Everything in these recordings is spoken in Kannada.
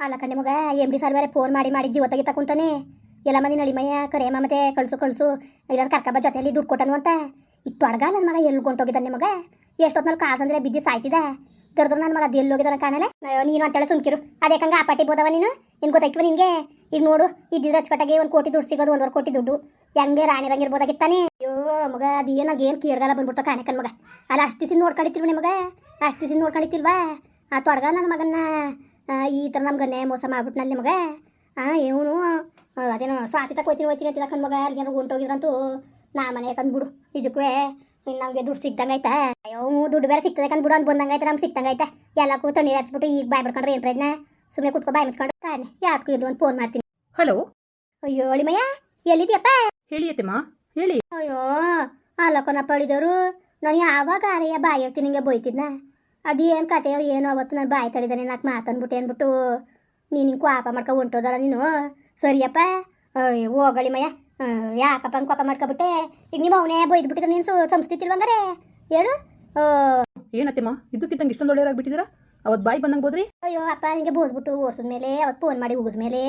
ಅಲ್ಲ ಕಣ್ಣೆ ಮಗ ಎಮ್ ಡಿ ಸರ್ ಬೇರೆ ಫೋನ್ ಮಾಡಿ ಜೀವ ತೆಗಿತಾ ಕುಂತಾನೆ. ಎಲ್ಲ ಮಂದಿ ನಳಿಮಯ್ಯ ಕರೆಯಮ್ಮ ಮತ್ತೆ ಕಳ್ಸು ಇಲ್ಲಾಂದ್ರೆ ಕರ್ಕಬ್ಬ ಜೊತೆಯಲ್ಲಿ ದುಡ್ಡು ಕೊಟ್ಟನು ಅಂತ. ಈಗ ತೊಡಗ ನನ್ನ ಮಗ ಎಲ್ಲಿ ಗೊಂಟೋಗಿದ್ದಾನೆ ಮಗ. ಎಷ್ಟೊತ್ನಲ್ಲಿ ಕಾಸಂದ್ರೆ ಬಿದ್ದು ಸಾಯ್ತಿದೆ. ತರದ್ರು ನನ್ನ ಮಗ ಅದು ಎಲ್ಲಿ ಹೋಗಿದ್ದಾನೆ ಕಾಣಲೆ. ನೀನು ಅಂತೇಳಿ ಸುಮ್ಕಿರು. ಅದೇಕಂಗ ಆ ಪಾಟಿ ಬೋದವ ನೀನು ಗೊತ್ತಾಯ್ತವ ನಿನಗೆ. ಈಗ ನೋಡು ಇದ್ದಿದ್ದು ಅಚ್ಚುಕಟ್ಟಾಗಿ 1 ಕೋಟಿ ದುಡ್ಡು ಸಿಗೋದು 1.5 ಕೋಟಿ ದುಡ್ಡು ಹೆಂಗೆ ರಾಣಿರಂಗಿರ್ಬೋದಾಗಿತ್ತಾನೆ. ಅಯ್ಯೋ ಮಗ ಅದು ಏನಾಗೇನು ಕೀಳ್ಗಾಲ ಬಂದ್ಬಿಡ್ತ ಕಾಣಕನ್ ಮಗ. ಅಲ್ಲ ಅಷ್ಟು ದಿವಸ ನೋಡ್ಕೊಂಡಿತ್ತಿಲ್ವ ನಿಮಗ, ಅಷ್ಟು ದಿವಸ ನೋಡ್ಕೊಂಡಿತ್ತಿಲ್ವಾ. ಆ ತೊಡಗ ನನ್ನ ಮಗನ್ನ ಈ ಥರ ನಮ್ಗನ್ನೇ ಮೋಸ ಮಾಡ್ಬಿಟ್ನಲ್ಲಿ ನಿಮಗ. ಇವನು ಅದೇನೋ ಸ್ವಾತಿ ಹೋಯ್ತೀನಿ ಅಂತ ಕಣ್ ಮಗ ಯಾರಿಗೇನೋ ಹೊಂಟೋಗಿದ್ರಂತೂ ನಾ ಮನೆ ಕಂದ್ಬಿಡು. ಇದಕ್ಕೂ ಇನ್ನು ನಮಗೆ ದುಡ್ಡು ಸಿಕ್ದಂಗೈತೆ. ಅಯ್ಯೋ ದುಡ್ಡು ಬೇರೆ ಸಿಗ್ತದೆ ಕಂದ್ಬಿಡು ಅಂತ ಬಂದಂಗೈತೆ. ನಮ್ಗೆ ಸಿಕ್ತಂಗೈತೆ. ಎಲ್ಲಕ್ಕೂ ತಣ್ಣೀರು ಹಚ್ಬಿಟ್ಟು ಈಗ ಬಾಯ್ ಬಿಡ್ಕೊಂಡ್ರೆ ಏನು ಪ್ರಯತ್ನ. ಸುಮ್ಮನೆ ಕೂತ್ಕೊ ಬಾಯ್ ಮುಚ್ಕೊಂಡು ಕಾಣೆ ಯಾಕೆ ಇದು ಒಂದು ಫೋನ್ ಮಾಡ್ತೀನಿ. ಹಲೋ. ಅಯ್ಯೋ ಅಳಿಮಯ್ಯ ಎಲ್ಲಿದ್ಯಪ್ಪ? ಹೇಳಿ ಅತ್ತೆಮ್ಮ ಹೇಳಿ. ಅಯ್ಯೋ ಅಲ್ಲಕ್ಕನ ಪಡಿದವರು ನಾನು ಯಾವಾಗ ಅರೆಯ ಬಾಯಿ ಹೇಳ್ತೀನಿ ನಿಂಗೆ ಬೈತಿದ್ನ. ಅದೇನು ಕತೆಯೋ ಏನೋ ಅವತ್ತು ನಾನು ಬಾಯಿ ತಡಿದಾನೆ ನಾಲ್ಕು ಮಾತಂದ್ಬಿಟ್ಟು ಅಂದ್ಬಿಟ್ಟು ನೀನು ಕೋಪ ಮಾಡ್ಕೊ ಹೊಂಟೋದಲ್ಲ ನೀನು. ಸರಿಯಪ್ಪ ಹೋಗಳಿಮಯ್ಯ ಯಾಕಪ್ಪ ಹಂಗೆ ಕೋಪ ಮಾಡ್ಕೊಬಿಟ್ಟೆ. ಈಗ ನಿಮ್ಮ ಅವನೇ ಬೈದ್ಬಿಟ್ಟಿದ್ರೆ ನೀನು ಸಂಸ್ತಿತಿಲ್ವಂಗಾರೆ ಹೇಳು. ಏನತ್ತೆಮ್ಮ ಇದಕ್ಕಿದ್ದಂಗೆ ಇಷ್ಟೊಂದು ಒಳ್ಳೆಯವ್ರಾಗ್ಬಿಟ್ಟಿದ್ದೀರಾ? ಅವತ್ತು ಬಾಯಿ ಬಂದಂಗೆ ಹೋದ್ರಿ. ಅಯ್ಯೋ ಅಪ್ಪ ನಿನಗೆ ಬೋದ್ಬಿಟ್ಟು ಓಡಿಸಿದ್ಮೇಲೆ ಅವತ್ತು ಫೋನ್ ಮಾಡಿ ಹೋಗಿದ್ಮೇಲೆ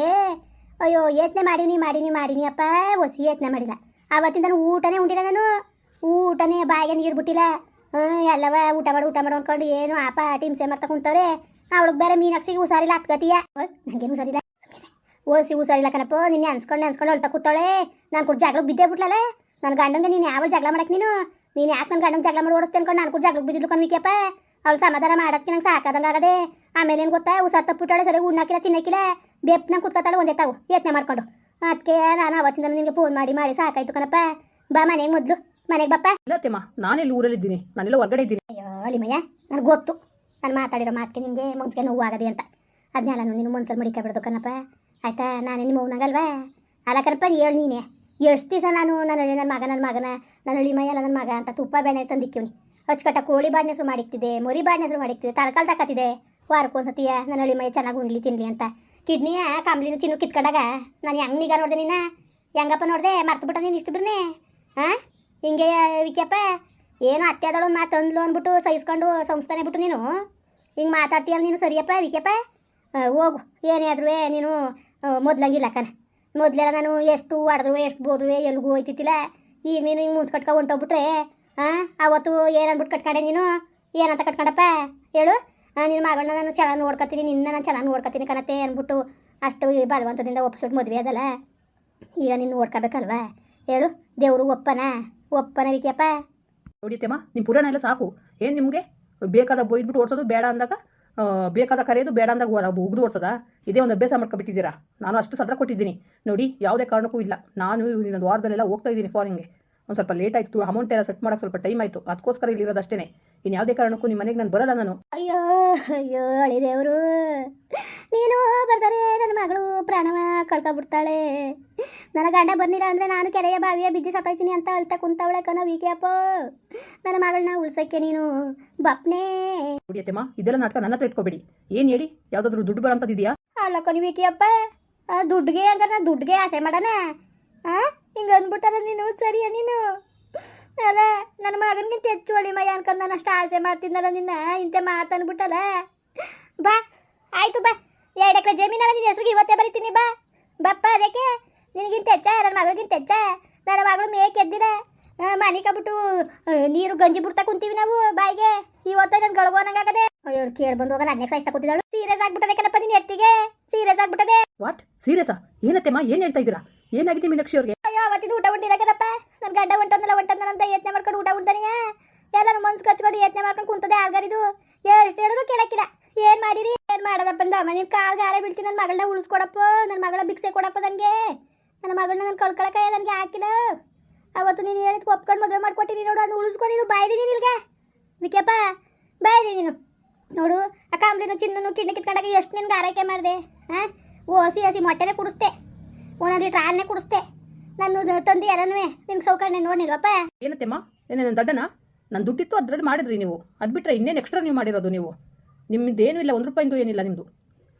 ಅಯ್ಯೋ ಯೋಚನೆ ಮಾಡೀನಿ ಅಪ್ಪ. ಒಸಿ ಯೋಚನೆ ಮಾಡಿಲ್ಲ ಅವತ್ತಿಂದ ಊಟನೇ ಉಂಡಿಲ್ಲ ನಾನು. ಊಟನೇ ಬಾಯಿಗೆ ನೀರು ಬಿಟ್ಟಿಲ್ಲ. ಎಲ್ಲವ ಊಟ ಮಾಡು ಅಂದ್ಕೊಂಡು ಏನು ಆಪ ಹಿಂಸೆ ಮಾಡ್ತಾ ಕುಂತವ್ರೆ. ಅವಳಿಗೆ ಬೇರೆ ಮೀನಾಕ್ಷಿಗೆ ಹುಷಾರಿಲ್ಲ ಹತ್ಕತಿಯ. ನನಗೇನು ಹುಷಾರಿಲ್ಲ ಓಸಿ ಹುಷಾರಿಲ್ಲ ಕಣಪ್ಪ. ನಿನ್ನೆ ಅನ್ಸ್ಕೊಂಡು ಅಳ್ತಾ ಕೂತಾಳೆ. ನಾನು ಕೂಡ ಜಗಳಕ್ಕೆ ಬಿದ್ದೇ ಬಿಟ್ಲಲ್ಲ ನನ್ನ ಗಂಡಂಗೆ. ನೀನು ಯಾವ ಜಗಳ ಮಾಡಕ್ಕೆ ನೀನು ಯಾಕೆ ನನ್ನ ಗಂಡಂಗೆ ಜಗಳ ಮಾಡಿ ಓಡಿಸ್ತೇನೆ ಅನ್ಕೊಂಡು ನಾನು ಕೂಡ ಜಗಳಕ್ಕೆ ಬಿದ್ದಿದ್ದು ಕಣ್ವಿಕ್ಯಪ್ಪ. ಅವಳು ಸಮಾಧಾನ ಮಾಡೋಕ್ಕೆ ನಂಗೆ ಸಾಕಾದಂಗೆ ಆಗದೆ. ಆಮೇಲೆ ಏನು ಗೊತ್ತಾ ಹುಷಾರು ತಪ್ಪಿಟ್ಟಾಳೆ. ಸರಿ ಉಣ್ಣಾಕಿಲ್ಲ ತಿನ್ನಕ್ಕಿಲ್ಲ ಬೇಪ್ನಂಗೆ ಕೂತ್ಕೊತಾಳೆ ಒಂದೇ ತಾವು ಯೋಚನೆ ಮಾಡ್ಕೊಂಡು. ಅದಕ್ಕೆ ನಾನು ಅವತ್ತಿಂದ ನಿನಗೆ ಫೋನ್ ಮಾಡಿ ಸಾಕಾಯ್ತು ಕಣಪ್ಪ. ಬಾ ಮನೆಗೆ ಮೊದಲು ಮನೆಗೆ ಬಪ್ಪ. ಇಲ್ಲತ್ತೆಮ್ಮ ನಾನೆಲ್ಲಿ ಊರಲ್ಲಿದ್ದೀನಿ, ನಾನೆಲ್ಲ ಹೊರಗಡೆ ಇದ್ದೀನಿ. ಅಯ್ಯೋ ಅಳಿಮಯ್ಯ ನನಗೆ ಗೊತ್ತು ನಾನು ಮಾತಾಡಿರೋ ಮಾತಿಗೆ ನಿನಗೆ ಮನ್ಸಿಗೆ ನೋವು ಆಗದೆ ಅಂತ. ಅದನ್ನೆಲ್ಲ ನೀನು ಮನ್ಸಲ್ಲಿ ಮಡಿಕೊಬಿಡೋದು ಕಣಪ್ಪ ಆಯ್ತಾ. ನಾನೇ ನಿಮ್ಮ ಮೌನಗಲ್ವಾ ಅಲ್ಲ ಕಣಪ್ಪ. ಹೇಳು ನೀನೆ ಎಷ್ಟು ದಿವಸ ನನ್ನ ಮಗನ ನನ್ನ ಅಳಿಮಯ್ಯ ಅಲ್ಲ ನನ್ನ ಮಗ ಅಂತ ತುಪ್ಪ ಬೆಣ್ಣೆ ತಂದಿಕ್ಕಿವ್ನಿ. ಅಚ್ಚುಕಟ್ಟ ಕೋಳಿ ಬಾಡಿನ ಹೆಸರು ಮಾಡಿಕ್ತಿದೆ, ಮರಿ ಬಾಡಿನ ಹೆಸರು ಮಾಡಿಕ್ತಿದೆ, ತರಕಾಲು ತಕ್ಕತ್ತಿದೆ ವಾರಕ್ಕೊಂದ್ಸತಿಯ ನನ್ನ ಅಳಿಮಯ್ಯ ಚೆನ್ನಾಗಿ ಉಣ್ಲಿ ತಿನ್ಲಿ ಅಂತ. ಕಿಡ್ನಿಯ ಕಂಬ್ಲಿನ ಚಿನ್ನು ಕಿತ್ಕೊಂಡಾಗ ನಾನು ಹೆಂಗೆ ನಿಗಾ ನೋಡಿದೆ ನಿನ್ನ ಹೆಂಗಪ್ಪ ನೋಡಿದೆ ಮರ್ತು ಬಿಟ್ಟ ನೀನು ಇಷ್ಟಿದ್ರೇ. ಹಿಂಗೆ ವಿಕ್ಯಪ್ಪ ಏನು ಅತ್ತೆ ಅದೊಳಗೆ ಮಾತು ಅಂದ್ಲು ಅಂದ್ಬಿಟ್ಟು ಸಹಿಸ್ಕೊಂಡು ಸಂಸ್ಥಾನೆ ಬಿಟ್ಟು ನೀನು ಹಿಂಗೆ ಮಾತಾಡ್ತೀಯಲ್ಲ ನೀನು. ಸರಿಯಪ್ಪ ವಿಕ್ಯಪ್ಪ ಹೋಗು. ಏನೇ ಆದ್ರೂ ನೀನು ಮೊದ್ಲಂಗಿಲ್ಲ ಕಣ. ಮೊದಲೆಲ್ಲ ನಾನು ಎಷ್ಟು ಹೊಡೆದ್ರು ಎಷ್ಟು ಬೋದ್ರು ಎಲ್ಗೂ ಹೋಯ್ತಿತ್ತಿಲ್ಲ. ಈಗ ನೀನು ಹಿಂಗೆ ಮುಂಚೆ ಕಟ್ಕೊಂಡು ಹೊಂಟೋಗ್ಬಿಟ್ರೆ ಅವತ್ತು ಏನನ್ಬಿಟ್ಟು ಕಟ್ಕೊಂಡೆ ನೀನು. ಏನಂತ ಕಟ್ಕೊಂಡಪ್ಪ ಹೇಳು. ನಿನ್ನ ಮಗಳನ್ನ ನಾನು ಚೆನ್ನಾಗಿ ನೋಡ್ಕೊತೀನಿ, ನಿನ್ನ ನಾನು ಚೆನ್ನಾಗಿ ನೋಡ್ಕೊತೀನಿ ಕಣತ್ತೆ ಅಂದ್ಬಿಟ್ಟು ಅಷ್ಟು ಬಲವಂತದಿಂದ ಒಪ್ಪಿಸ್ಬಿಟ್ಟು ಮದುವೆ ಅದಲ್ಲ. ಈಗ ನೀನು ನೋಡ್ಕೋಬೇಕಲ್ವಾ ಹೇಳು. ದೇವರು ಒಪ್ಪನ ವಿಕ್ಯಪ್ಪ. ನೋಡಿತ್ತಮ್ಮ ನಿಮ್ಮ ಪುರಾಣ ಎಲ್ಲ ಸಾಕು. ಏನು ನಿಮಗೆ ಬೇಕಾದ ಬೈದ್ಬಿಟ್ಟು ಓಡಿಸೋದು ಬೇಡ ಅಂದಾಗ ಬೇಕಾದ ಕರೆಯೋದು ಬೇಡ ಅಂದಾಗ ಉಗ್ದು ಓಡಿಸೋದಾ? ಇದೇ ಒಂದು ಅಭ್ಯಾಸ ಮಾಡ್ಕೊಬಿಟ್ಟಿದ್ದೀರಾ. ನಾನು ಅಷ್ಟು ಸತ್ರ ಕೊಟ್ಟಿದ್ದೀನಿ ನೋಡಿ, ಯಾವುದೇ ಕಾರಣಕ್ಕೂ ಇಲ್ಲ. ನಾನು ಇನ್ನೊಂದು ವಾರದಲ್ಲೆಲ್ಲ ಹೋಗ್ತಾ ಇದ್ದೀನಿ ಫಾರಿನ್ಗೆ. ಒಂದು ಸ್ವಲ್ಪ ಲೇಟ್ ಆಯಿತು, ಅಮೌಂಟ್ ಎಲ್ಲ ಸೆಟ್ ಮಾಡೋಕ್ಕೆ ಸ್ವಲ್ಪ ಟೈಮ್ ಆಯಿತು. ಅದಕ್ಕೋಸ್ಕರ ಇಲ್ಲಿರೋದು ಅಷ್ಟೇ. ಇನ್ನು ಯಾವುದೇ ಕಾರಣಕ್ಕೂ ನಿಮ್ಮ ಮನೆಗೆ ನಾನು ಬರಲ್ಲ ನಾನು. ಅಯ್ಯೋ ಅಳಿದೇವರು ನೀನು ಬರ್ತಾರೆ ನನ್ನ ಮಗಳು ಪ್ರಾಣವ ಕಳ್ಕೊಬಿಡ್ತಾಳೆ. ನನ್ನ ಗಂಡ ಬಂದಿಲ್ಲ ಅಂದರೆ ನಾನು ಕೆರೆಯ ಬಾವಿಯ ಬಿದ್ದು ಸತ್ತಾಯ್ತೀನಿ ಅಂತ ಅಳ್ತಾ ಕುಂತವಳೆ ಕಣೋ ವಿಕ್ಯಪ್ಪ. ನನ್ನ ಮಗಳನ್ನ ಉಳ್ಸೋಕ್ಕೆ ನೀನು ಬಪ್ನೇ. ನೋಡಿಯತ್ತಮ್ಮ ಇದೆಲ್ಲ ನಾಟಕ ನನ್ನ ಹತ್ರ ಇಟ್ಕೋಬೇಡಿ. ಏನು ಹೇಳಿ, ಯಾವುದಾದ್ರೂ ದುಡ್ಡು ಬರೋಂಥದ್ದಿದೆಯಾ? ಅಲ್ಲ ಕಣಿ ವಿಕ್ಯಪ್ಪ ದುಡ್ಡಿಗೆ ಹಂಗಾರೆ ನಾನು ದುಡ್ಡಿಗೆ ಆಸೆ ಮಾಡೋಣ ಹಿಂಗೆ ಅಂದ್ಬಿಟ್ಟಾರ ನೀನು. ಸರಿಯಾ ನೀನು ಅಲ್ಲ ನನ್ನ ಮಗನಿಗಿಂತ ಹೆಚ್ಚು ಅಳಿಮಯ್ಯ ಅನ್ಕೊಂಡು ನಾನು ಅಷ್ಟು ಆಸೆ ಮಾಡ್ತಿದ್ನಲ್ಲ ನಿನ್ನ ಇಂತೆ ಮಾತನ್ಬಿಟ್ಟಲ್ಲ. ಬಾ ಆಯಿತು ಬಾ 2 ಎಕರೆ ಜಮೀನವ ನಿನ್ನ ಹೆಸ್ರಿಗೆ ಇವತ್ತೇ ಬರೀತೀನಿ. ಬಪ್ಪ ಅದಕ್ಕೆ ನಿನಗಿಂತ ಹೆಚ್ಚ ನನ್ನ ಮಗಳಿಗಿಂತ ಹೆಚ್ಚ. ನನ್ನ ಮಗಳು ಮೇಕೆ ಎದ್ದಿರ ಮನೆ ಕಬಿಟ್ಟು ನೀರು ಗಂಜಿ ಬಿಡ್ತಾ ಕುಂತೀವಿ ನಾವು ಬಾಯಿಗೆ. ಇವತ್ತು ನನ್ನ ಗಳಗೋನಂಗಾಗದೆ. ಅಯ್ಯೋ ಕೇಳಿ ಬಂದು ಹೋಗೋಣ ಅನ್ಯ ಸಾಯಿಸ್ತಾ ಕೂತಿದ್ದಾಳು. ಸೀರಿಯಸ್ ಆಗ್ಬಿಟ್ಟದೆ ಕಣಪ್ಪ ನಿನ್ನ ಎತ್ತಿಗೆ ಸೀರಿಯಸ್ ಆಗ್ಬಿಟ್ಟದೆ. ವಾಟ್ ಸೀರಿಯಸ್ಸಾ? ಏನತ್ತೆಮ್ಮ ಏನು ಹೇಳ್ತಾ ಇದ್ದೀರಾ? ಏನಾಗಿದೆ ಮೀನಾಕ್ಷಿ ಅವ್ರಿಗೆ? ಅಯ್ಯೋ ಅವತ್ತಿದ್ದು ಊಟ ಉಂಟಿರಕದಪ್ಪ. ನನ್ನ ಗಂಡ ಹೊಂಟಂದಲ್ಲ ಅಂತ ಯತ್ನೆ ಮಾಡ್ಕೊಂಡು ಊಟ ಉಂಟಾನೆಯಾ ಎಲ್ಲರೂ ಮನ್ಸು ಕಚ್ಕೊಂಡು ಯತ್ನೆ ಮಾಡ್ಕೊಂಡು ಕುಂತದೆ. ಆಲ್ಗಾರಿದು ಎಷ್ಟು ಹೇಳಿದ್ರು ಕೇಳಕ್ಕಿಲ್ಲ. ಏನು ಮಾಡಿರಿ ಏನು ಮಾಡೋದಪ್ಪ ಅಂದ ನಿನ್ನ ಕಾಲ್ಗೆ ಆರೆ ಬೀಳ್ತೀನಿ. ನನ್ನ ಮಗಳನ್ನ ಉಳಿಸ್ಕೊಡಪ್ಪ, ನನ್ನ ಮಗಳ ಭಿಕ್ಷೆ ಕೊಡಪ್ಪ ನನಗೆ. ನನ್ನ ಮಗಳನ್ನ ನಾನು ಕಳ್ಕೊಳಕಾಯ ನನಗೆ ಹಾಕಿಲ್ಲ. ಅವತ್ತು ನೀನು ಹೇಳಿದ್ ಒಪ್ಕೊಂಡು ಮದುವೆ ಮಾಡ್ಕೊಟ್ಟಿನಿ ನೋಡು. ಅದನ್ನು ಉಳಿಸ್ಕೊಂಡು ಬಾಯ್ದೀನಿ ನಿಲ್ಗೆ ವಿಕ್ಯಪ್ಪ ಬಾಯ್ದಿ ನೀನು ನೋಡು. ಆ ಕಾಂಬ್ಲಿನ ಚಿನ್ನನು ಕಿಡ್ನಿ ಕಿತ್ಕೊಂಡಾಗ ಎಷ್ಟು ನಿನ್ಗೆ ಆರೈಕೆ ಮಾಡಿದೆ. ಹಸಿ ಮೊಟ್ಟೆನೇ ಕುಡಿಸ್ತೆ, ಒಂದೊಂದು ಲೀಟ್ರ್ ಹಾಲನ್ನೇ ಕುಡಿಸ್ತೆ. ನಾನು ತಂದು ಯಾರನೂ ನಿಮ್ಗೆ ಸೌಕರ್ಯ ನೋಡಿಲ್ವಪ್ಪ. ಏನತ್ತೆಮ್ಮ ಏನೇನು ದಡ್ಡನ? ನಾನು ದುಡ್ಡಿತ್ತು ಅದ್ರಲ್ಲಿ ಮಾಡಿದ್ರಿ ನೀವು. ಅದು ಬಿಟ್ಟರೆ ಇನ್ನೇನು ಎಕ್ಸ್ಟ್ರಾ ನೀವು ಮಾಡಿರೋದು ನೀವು. ನಿಮ್ಮದೇನೂ ಇಲ್ಲ, 1 ರೂಪಾಯಿಂದು ಏನಿಲ್ಲ ನಿಮ್ಮದು.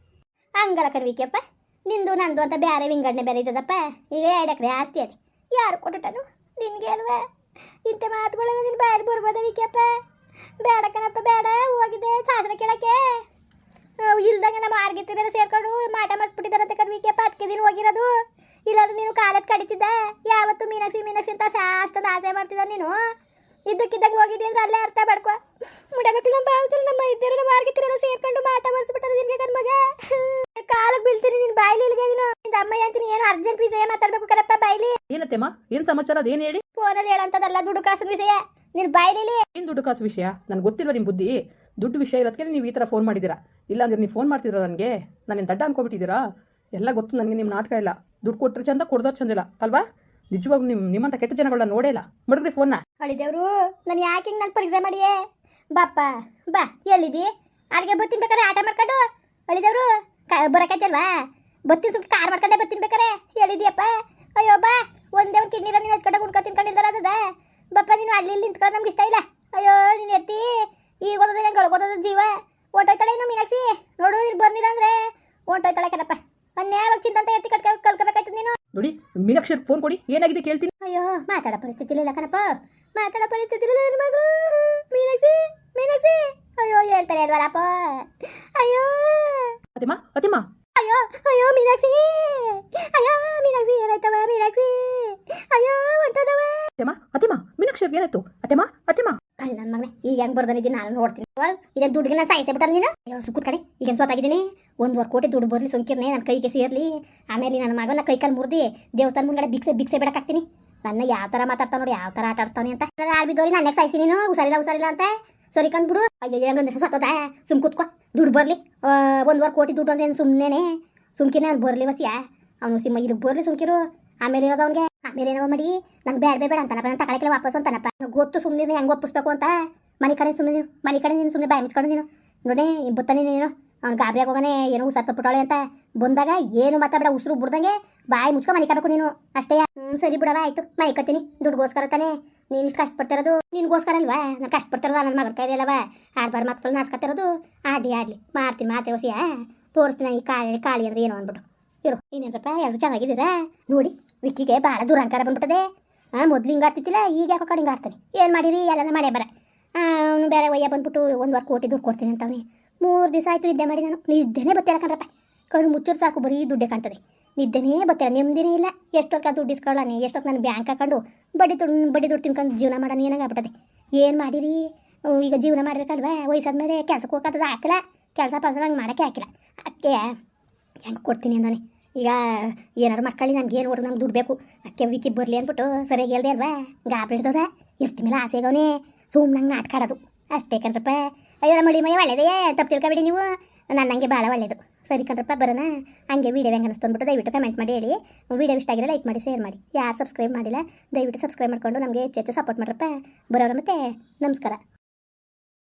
ಹಂಗಲ್ಲ ಕರ್ವಿಕ್ಯಪ್ಪ, ನಿಂದು ನಂದು ಅಂತ ಬೇರೆ ವಿಂಗಡಣೆ ಬೇರೆ ಇದ್ದದಪ್ಪ. ಈಗ 2 ಎಕರೆ ಆಸ್ತಿ ಅದೇ ಯಾರು ಕೊಟ್ಟನು ನಿನಗೆ ಅಲ್ವಾ? ಇಂಥ ಮಾತುಗಳೆಲ್ಲ ನಿನ್ನ ಬಾಯಲ್ಲಿ ಬರ್ಬೋದ ವಿಕ್ಯಪ್ಪ? ಬೇಡ ಕಣಪ್ಪ ಬೇಡ. ಹೋಗಿದ್ದೆ ಶಾಸ್ತ್ರ ಕೇಳಕ್ಕೆ ಇಲ್ದಾಗ ನಮ್ಮ ಆರ್ಗಿತ್ತಿರ ಸೇರ್ಕೊಂಡು ಮಾಟ ಮಾಡಿಸ್ಬಿಟ್ಟಿದ್ದಾರಂತೆ ಕರ್ವಿಕೆಪ್ಪ ಅದಕ್ಕೆ ದಿನ ಹೋಗಿರೋದು. ಇಲ್ಲಾಂದ್ರೆ ನೀನು ಕಾಲಕ್ಕೆ ಕಡಿತಿದ್ದ ಯಾವತ್ತು ಮೀನಾಕ್ಷಿ ಮೀನಾಕ್ಷಿ ಅಂತ ಅಷ್ಟೊಂದು ಆಸೆ ಮಾಡ್ತಿದ್ದ ನೀನು. ಇದ್ದಕ್ಕಿದ್ದಾಗ ಹೋಗಿದ್ದಿ ಅಂದ್ರೆ ಅಲ್ಲೇ ಅರ್ಥ ಮಾಡ್ಕೊ. ಮುಡಬೇಕು ನಮ್ಮ ಬಾವುಸರು ನಮ್ಮ ಇದ್ದರು ನಮ್ಮ ಆರ್ಗಿತ್ತಿರ ಸೇರ್ಕೊಂಡು ಮಾಟ ಮಾಡಿಸ್ಬಿಟ್ಟದ ನಿನ್ಗೆ ಕಣ್ಮಗ. ಕಾಲಕ್ಕೆ ಬೀಳ್ತೀನಿ ನಿನ್ ಬಾಯ್ಲಿ ಇಲ್ಗೆ ನೀನು. ನಿನ್ನ ಅಮ್ಮ ಅಂತೀನಿ ಏನು ಅರ್ಜೆಂಟ್ ವಿಷಯ ಮಾತಾಡ್ಬೇಕು ಕರಪ್ಪ ಬಾಯ್ಲಿ. ಏನತ್ತೆಮ್ಮ ಏನು ಸಮಾಚಾರ ಅದೇನು ಹೇಳಿ? ಫೋನಲ್ಲಿ ಹೇಳಂತದಲ್ಲ ದುಡ್ಡು ಕಾಸು ವಿಷಯ ನಿನ್ ಬಾಯ್ಲಿ. ಏನು ದುಡ್ಡು ಕಾಸು ವಿಷಯ ನನಗೆ ಗೊತ್ತಿಲ್ವ ನಿಮ್ಮ ಬುದ್ಧಿ. ದುಡ್ಡು ವಿಷಯ ಇರೋದಕ್ಕೆ ನೀವು ಈ ಥರ ಫೋನ್ ಮಾಡಿದ್ದೀರಾ. ಇಲ್ಲಾಂದ್ರೆ ನೀವು ಫೋನ್ ಮಾಡ್ತಿದ್ದೀರಾ ನನಗೆ ನಾನೇನು ದಡ್ಡ ಅನ್ಕೊಬಿಟ್ಟಿದ್ದೀರಾ? ಎಲ್ಲ ಗೊತ್ತು ನನಗೆ. ನಿಮ್ಮ ನಾಟಕ ಇಲ್ಲ. ದುಡ್ಡು ಕೊಟ್ಟರೆ ಚಂದ ಕೊಡ್ದೋರು ಚಂದಿಲ್ಲ ಅಲ್ವಾ? ನಿಜವಾಗೂ ನಿಮ್ಮಂಥ ಕೆಟ್ಟ ಜನಗಳನ್ನ ನೋಡೇ ಇಲ್ಲ. ಮಡಗ್ರಿ ಫೋನ್ನ. ಅಳಿದೇವ್ರು ನಾನು ಯಾಕೆ ಹಿಂಗೆ ನಾನು ಪರೀಕ್ಷೆ ಮಾಡಿಯೇ? ಬಾಪ್ಪ ಬಾ ಎಲ್ಲಿದ್ದಿ? ಅಲ್ಲಿಗೆ ಬತ್ತೀನಿ ಬೇಕಾರೆ ಆಟ ಮಾಡ್ಕೊಂಡು ಅಳಿದೇವ್ರು ಬರೋಕಾಯ್ತಲ್ವಾ? ಬತ್ತೀನಿ ಸುಮ್ಮನೆ ಕಾರ್ ಮಾಡ್ಕೊಂಡೆ ಬತ್ತೀನಿ ಬೇಕಾರೆ. ಎಲ್ಲಿದ್ಯಪ್ಪ? ಅಯ್ಯೋ ಬಾ ಒಂದೇ ಒಂದು ಕಿಡ್ನಿರ ನೀನು ಹಚ್ಕೊಂಡೆ ಗುಡ್ಕೊ ತಿನ್ಕೊಂಡಿಲ್ದಾರ ಅದ ಬಪ್ಪ. ನೀನು ಅಲ್ಲಿ ಇಲ್ಲಿ ನಿಂತ್ಕೊಳ್ಳೋದು ನಮ್ಗೆ ಇಷ್ಟ ಇಲ್ಲ. ಅಯ್ಯೋ ನೀನು ಎತ್ತಿ ಈಗ ಓದೋದು ಹೆಂಗೆ ಒಳಗೋದೋದು ಜೀವ ಹೊಂಟೋಯ್ತಾಳೆ ಇನ್ನು ಮೀನಾಕ್ಷಿ. ನೋಡು ನೀನು ಬರ್ನಿಲ್ಲ ಅಂದರೆ ಹೊಂಟೋಯ್ತಾಳೆ ಕಣಪ್ಪ. ಅನ್ಯಾವಾಗ ಚಿಂತ ಎತ್ತಿ ಕಲ್ಕೋಬೇಕಾಯ್ತದ ನೀನು. ನೋಡಿ ಮೀನಾಕ್ಷಿ ಫೋನ್ ಕೊಡಿ, ಏನಾಗಿದೆ ಕೇಳ್ತೀನಿ. ಅಯ್ಯೋ ಮಾತಾಡೋ ಪರಿಸ್ಥಿತಿ ಇಲ್ಲ ಕಣಪ್ಪ. ಮಾತಾಡೋ ಪರಿಸ್ಥಿತಿ ಇಲ್ಲ ನನ್ನ ಮಗಳು ಮೀನಾಕ್ಷಿ. ಮೀನಾಕ್ಷಿ ಅಯ್ಯೋ ಹೇಳ್ತಾರೆ ಅಲ್ವಲ್ಲಪ್ಪ. ಅಯ್ಯೋ ಅತಿಮ್ಮ ಅತಿಮ್ಮ ಅಯ್ಯೋ ಅಯ್ಯೋ ಮೀನಾಕ್ಷಿ. ಅಯ್ಯೋ ಮೀನಾಕ್ಷಿ ಏನಾಯ್ತವ ಮೀನಾಕ್ಷಿ? ಅಯ್ಯೋ ಹೊಂಟೋದವ. ಅತಿಮ್ಮ ಅತಿಮ್ಮ ಮೀನಾಕ್ಷಿ ಏನಾಯ್ತು? ಅತಿಮ್ಮ ಅತಿಮ್ಮ ಕಳ್ಳ ನನ್ನ ಮಗನೇ ಈಗ ಹೆಂಗೆ ಬರ್ದಾನಿದ್ದೀನಿ ನಾನು ನೋಡ್ತೀನಿ. ಇದೇನು ದುಡ್ಡಿಗೆ ನಾನು ಸಾಯಿಸೇ ಬಿಟ್ಟ ನೀನು. ಅಯ್ಯೋ ಸುಕ್ಕೂತ್ ಕಡೆ ಈಗೇನು ಸ್ವತ್ತಾಗಿದ್ದೀನಿ. 1.5 ಕೋಟಿ ದುಡ್ಡು ಬರಲಿ ಸುಂಕಿರ್ನೆ ನನ್ನ ಕೈಗೆ ಸೇರಲಿ. ಆಮೇಲೆ ನನ್ನ ಮಗನ ಕೈ ಕಾಲು ಮುರಿದು ದೇವಸ್ಥಾನ ಮುಂಗಡೆ ಭಿಕ್ಷೆ ಬಿಡಕ್ಕಾಗ್ತೀನಿ. ನನ್ನ ಯಾವ ಥರ ಮಾತಾಡ್ತಾವ ನೋಡಿ, ಯಾವ ಥರ ಆಟ ಆಡ್ತಾನೆ ಅಂತ. ಆಡ್ಬಿದ್ದೋರಿ ನನ್ನ ಸಾಯಿಸಿ ನೀನು. ಹುಷಾರಿಲ್ಲ ಅಂತ ಸರಿ ಕಂದ್ಬಿಡು. ಅಯ್ಯೋ ಹೆಂಗಂದ್ರೆ ಸತ್ತೋದ. ಸುಮ್ ಕೂತ್ಕೊ. ದುಡ್ಡು ಬರಲಿ 1.5 ಕೋಟಿ ದುಡ್ಡು ಅಂದ್ರೆ ಸುಮ್ಮನೆ ಸುಮ್ಕಿನೇ ಅವ್ನು ಬರಲಿ ವಸಿಯ. ಅವನು ಸಿಮ್ಮ ಇದಕ್ಕೆ ಬರಲಿ ಸುಮ್ಕಿರು. ಆಮೇಲೆ ಇರೋದು ಅವ್ನಿಗೆ ಆಮೇಲೆ ಏನೋ ಮಾಡಿ ನಂಗೆ ಬೇಡ ಅಂತಾನಪ್ಪ. ನಾನು ತಗೊಳಕ್ಕೆಲ್ಲ ವಾಪಸ್ ಅಂತಾನಪ್ಪ. ಗೊತ್ತು ಸುಮ್ಮನೆ ಹೆಂಗೆ ಒಪ್ಪಿಸ್ಬೇಕು ಅಂತ. ಮನೆ ಕಡೆ ನೀನು ಸುಮ್ಮನೆ ಬಾಯಿ ಮುಚ್ಕೊಂಡು ನೀನು ನೋಡಿ ಬತ್ತಾನೆ ನೀನು. ಅವ್ನು ಗಾಬರಿಯಾಗಿ ಹೋಗಾನೆ ಏನೋ ಉಸಾರ್ ತಪ್ಪಿಟ್ಟಾಳೆ ಅಂತ ಬಂದಾಗ ಏನು ಮಾತಾಡ ಉಸಿರು ಬಿಡ್ದಂಗೆ ಬಾಯಿ ಮುಚ್ಕೊ ಮನೆ ಕಬೇಕು ನೀನು ಅಷ್ಟೇ. ಸರಿ ಬಿಡವ ಆಯ್ತು ಮನೆ ಕತ್ತೀನಿ. ದುಡ್ಡುಗೋಸ್ಕರ ತಾನೆ ನೀನು ಇಷ್ಟು ಕಷ್ಟಪಡ್ತಿರೋದು. ನಿನ್ಗೋಸ್ಕರ ಅಲ್ವಾ ನಾನು ಕಷ್ಟಪಡ್ತಿರೋದು. ನನ್ನ ಮಗನ ಕೈಲಿ ಅಲ್ಲವ ಆಡ್ಬಾರ ಮಾತುಗಳು ನಾಡ್ಸ್ಕೊತಿರೋದು. ಆಡಲಿ ಮಾಡ್ತೀನಿ ಹೊಸಿಯ ತೋರಿಸ್ತೀನಿ. ಈ ಕಾಳಿ ಅಂದ್ರೆ ಏನೋ ಅಂದ್ಬಿಟ್ಟು ಇರು. ಇನ್ನೇನಪ್ಪ ಎಲ್ಲರೂ ಚೆನ್ನಾಗಿದ್ದೀರಾ? ನೋಡಿ ವಿಕ್ಕಿಗೆ ಭಾಳ ದುರಂಕಾರ ಬಂದ್ಬಿಟ್ಟದೆ. ಮೊದ್ಲು ಹಿಂಗೆ ಆಡ್ತಿತ್ತಿಲ್ಲ, ಈಗ ಯಾಕೋ ಕಡೆ ಹಿಂಗೆ ಆಡ್ತಾನೆ. ಏನು ಮಾಡಿರಿ ಎಲ್ಲ ಮನೆ ಬರ. ಅವನು ಬೇರೆ ಒಯ್ಯ ಬಂದ್ಬಿಟ್ಟು 1.5 ಕೋಟಿ ದುಡ್ಡು ಕೊಡ್ತೀನಿ ಅಂತವನಿ. 3 ದಿವಸ ಆಯಿತು ನಿದ್ದೆ ಮಾಡಿ. ನಾನು ನಿದ್ದೆನೇ ಬತ್ತಿಲ್ಲ ಕಣ್ರಪ್ಪ. ಕಣ್ಣು ಮುಚ್ಚೋರು ಸಾಕು ಬರೀ ದುಡ್ಡೇ ಕಾಣ್ತದೆ. ನಿದ್ದೆನೇ ಬತ್ತಿಲ್ಲ, ನೆಮ್ಮದಿನೇ ಇಲ್ಲ. ಎಷ್ಟೊತ್ತು ದುಡ್ಡು ಇಸ್ಕೊಳ್ಳಾನೆ, ಎಷ್ಟೊತ್ತು ನಾನು ಬ್ಯಾಂಕ್ ಹಾಕೊಂಡು ಬಡ್ಡಿ ದುಡ್ಡು ತಿನ್ಕೊಂಡು ಜೀವನ ಮಾಡೋಣ ಏನಾಗ ಆಗ್ಬಿಟ್ಟದೆ. ಏನು ಮಾಡಿರಿ? ಈಗ ಜೀವನ ಮಾಡಬೇಕಲ್ವಾ? ವಯಸ್ಸಾದ ಮೇಲೆ ಕೆಲ್ಸಕ್ಕೆ ಹೋಗೋದು ಹಾಕಿಲ್ಲ. ಕೆಲಸ ಹಂಗೆ ಮಾಡೋಕ್ಕೆ ಹಾಕಿಲ್ಲ. ಅದಕ್ಕೆ ಹೆಂಗೆ ಕೊಡ್ತೀನಿ ಅಂದಾನೆ. ಈಗ ಏನಾರು ಮಾಡ್ಕೊಳ್ಳಿ ನನಗೇನು ಹೊರಗೆ ನಮ್ಗೆ ದುಡ್ಡು ಬೇಕು. ಅದಕ್ಕೆ ವಿಕಿ ಬರಲಿ ಅಂದ್ಬಿಟ್ಟು ಸರಿಯಾಗಿ ಹೇಳ್ದೆ ಅಲ್ವಾ? ಗಾಬರಿ ಹಿಡ್ದದ ಇರ್ತಿ ಮೇಲೆ ಆಸೆಗವನೇ ಸುಮ್ಮನೆ ನಾಟಕ ಆಡೋದು ಅಷ್ಟೇ ಕಣ್ರಪ್ಪ. ಅಯ್ಯೋ ನಮ್ಮ ಮಳಿ ಮಯ ಒಳ್ಳೇದೇ ತಪ್ಪು ತಿಳ್ಕೊಬೇಡಿ ನೀವು. ನನ್ನ ಹಂಗೆ ಭಾಳ ಒಳ್ಳೇದು. ಸರಿ ಕಣ್ರಪ್ಪ ಬರೋಣ. ಹಂಗೆ ವೀಡಿಯೋ ಹೆಂಗೆ ಅನಿಸ್ತು ಅಂದ್ಬಿಟ್ಟು ದಯವಿಟ್ಟು ಕಮೆಂಟ್ ಮಾಡಿ ಹೇಳಿ. ವೀಡಿಯೋ ಇಷ್ಟ ಆಗಿರೋ ಲೈಕ್ ಮಾಡಿ ಶೇರ್ ಮಾಡಿ. ಯಾರು ಸಬ್ಸ್ಕ್ರೈಬ್ ಮಾಡಿಲ್ಲ ದಯವಿಟ್ಟು ಸಬ್ಸ್ಕ್ರೈಬ್ ಮಾಡಿಕೊಂಡು ನಮಗೆ ಹೆಚ್ಚು ಸಪೋರ್ಟ್ ಮಾಡ್ರಪ್ಪ. ಬರೋಣ ಮತ್ತೆ ನಮಸ್ಕಾರ.